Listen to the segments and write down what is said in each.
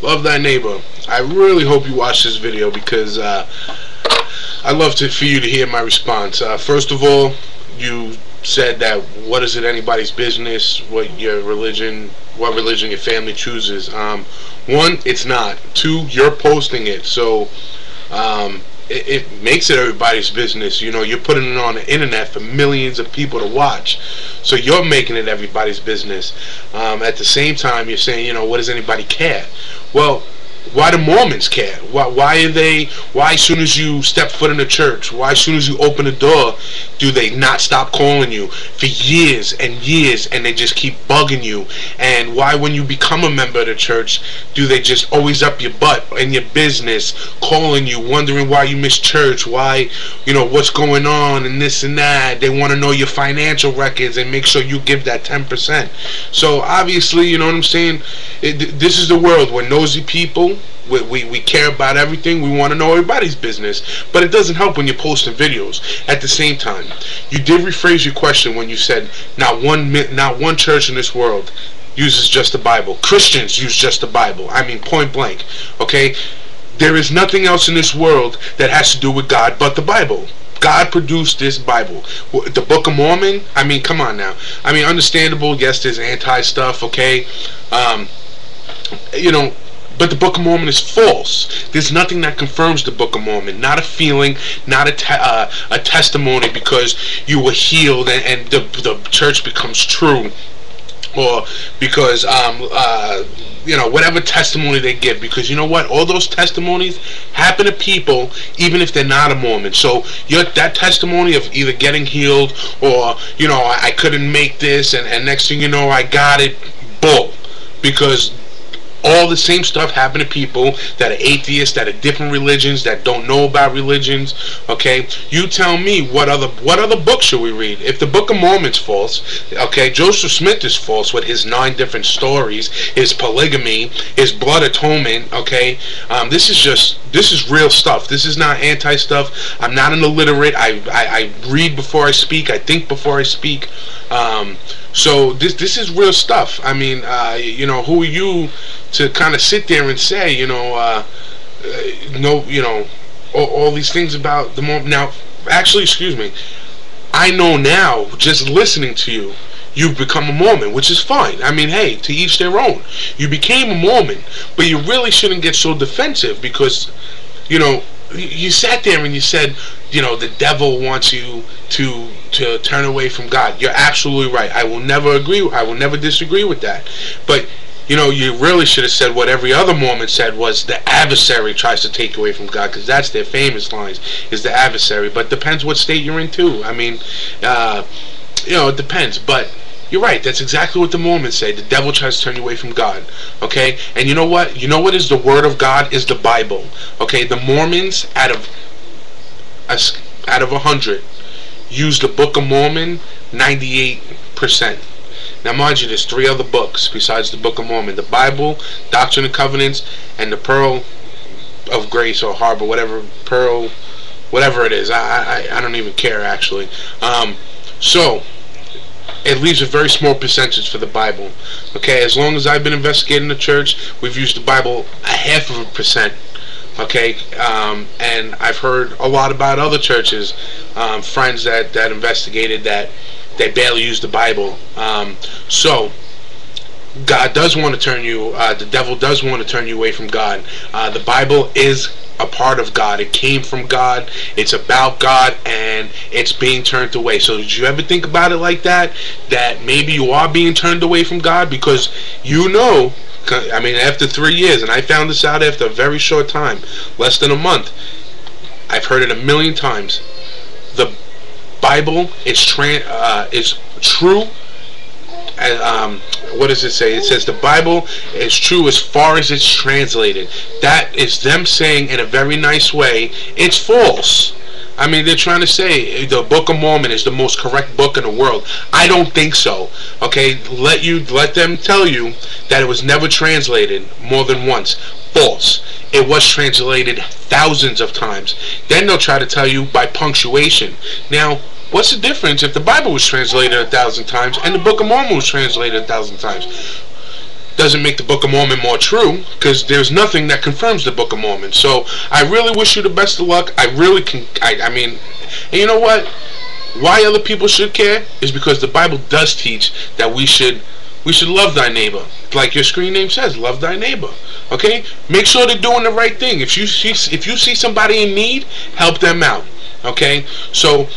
Love thy neighbor. I really hope you watch this video because I love for you to hear my response. First of all, you said that what is it anybody's business what religion your family chooses. One, it's not. Two, you're posting it, so it makes it everybody's business. You know, you're putting it on the internet for millions of people to watch, so you're making it everybody's business. At the same time, you're saying, you know, what does anybody care? Well, why do Mormons care? Why as soon as you step foot in the church, why as soon as you open the door, do they not stop calling you for years and years, and they just keep bugging you? And why, when you become a member of the church, do they just always up your butt in your business, calling you, wondering why you miss church, why, you know, what's going on and this and that? They want to know your financial records and make sure you give that 10%. So obviously, you know what I'm saying, this is the world where nosy people, we care about everything. We want to know everybody's business, but it doesn't help when you're posting videos. At the same time, you did rephrase your question when you said not one church in this world uses just the Bible. Christians use just the Bible. I mean, point blank. Okay, there is nothing else in this world that has to do with God but the Bible. God produced this Bible. The Book of Mormon, I mean, come on now. I mean, understandable, yes, there's anti-stuff, okay? You know, but the Book of Mormon is false. There's nothing that confirms the Book of Mormon. Not a feeling, not a testimony because you were healed and the church becomes true, or because you know, whatever testimony they give, because you know what, all those testimonies happen to people even if they're not a Mormon. So that testimony of either getting healed or, you know, I couldn't make this and next thing you know I got it, bull, because all the same stuff happen to people that are atheists, that are different religions, that don't know about religions. Okay, you tell me what other books should we read? If the Book of Mormon's false, okay, Joseph Smith is false with his 9 different stories, his polygamy, his blood atonement. Okay, this is real stuff. This is not anti stuff. I'm not an illiterate. I read before I speak. I think before I speak. So this is real stuff. I mean, you know, who are you to kind of sit there and say, you know, no, you know, all these things about the Mormon? Now, actually, excuse me, I know now, just listening to you, you've become a Mormon, which is fine. I mean, hey, to each their own. You became a Mormon, but you really shouldn't get so defensive because, you know, you sat there and you said, you know, the devil wants you to turn away from God. You're absolutely right. I will never disagree with that. But, you know, you really should have said what every other Mormon said was the adversary tries to take you away from God, because that's their famous lines, is the adversary. But depends what state you're in too. I mean, you know, it depends. But you're right. That's exactly what the Mormons say. The devil tries to turn you away from God. Okay? And you know what? You know what is the Word of God? Is the Bible. Okay? The Mormons, out of 100, use the Book of Mormon 98%. Now, mind you, there's 3 other books besides the Book of Mormon: the Bible, Doctrine and Covenants, and the Pearl of Grace or Harbor, whatever it is. I don't even care actually. So it leaves a very small percentage for the Bible. Okay, as long as I've been investigating the church, we've used the Bible 0.5%. Okay, and I've heard a lot about other churches, friends that investigated that they barely use the Bible. So God does want to turn you, the devil does want to turn you away from God. The Bible is a part of God. It came from God. It's about God, and it's being turned away. So did you ever think about it like that? That maybe you are being turned away from God? Because you know, I mean, after 3 years, and I found this out after a very short time, less than a month, I've heard it a million times. The Bible is true. What does it say? It says the Bible is true as far as it's translated. That is them saying in a very nice way, it's false. I mean, they're trying to say the Book of Mormon is the most correct book in the world. I don't think so. Okay, let them tell you that it was never translated more than once. False. It was translated thousands of times. Then they'll try to tell you by punctuation. Now, what's the difference if the Bible was translated 1,000 times and the Book of Mormon was translated 1,000 times? doesn't make the Book of Mormon more true, because there's nothing that confirms the Book of Mormon. So I really wish you the best of luck. I really can. I mean, and you know what? Why other people should care is because the Bible does teach that we should love thy neighbor, like your screen name says, love thy neighbor. Okay, make sure they're doing the right thing. If you see somebody in need, help them out. Okay, so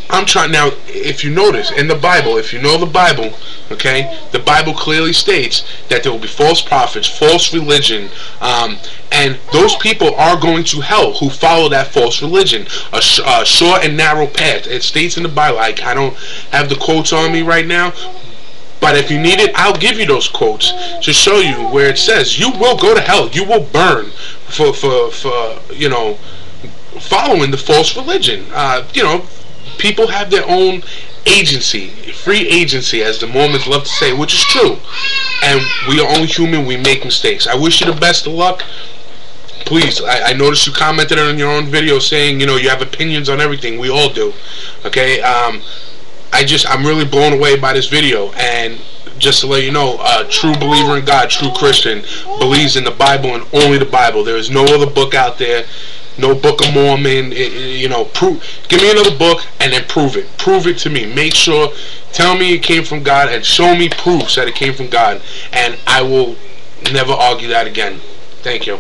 I'm trying now. If you notice in the Bible, if you know the Bible, okay, the Bible clearly states that there will be false prophets, false religion, and those people are going to hell who follow that false religion, a short and narrow path. It states in the Bible. I don't have the quotes on me right now, but if you need it, I'll give you those quotes to show you where it says you will go to hell, you will burn for you know, following the false religion. You know, people have their own agency, free agency, as the Mormons love to say, which is true. And we are only human, we make mistakes. I wish you the best of luck. Please, I noticed you commented on your own video saying, you know, you have opinions on everything. We all do. Okay? I'm really blown away by this video. And just to let you know, a true believer in God, true Christian, believes in the Bible and only the Bible. There is no other book out there. No Book of Mormon. You know, give me another book and then prove it. Prove it to me. Make sure, tell me it came from God and show me proofs that it came from God. And I will never argue that again. Thank you.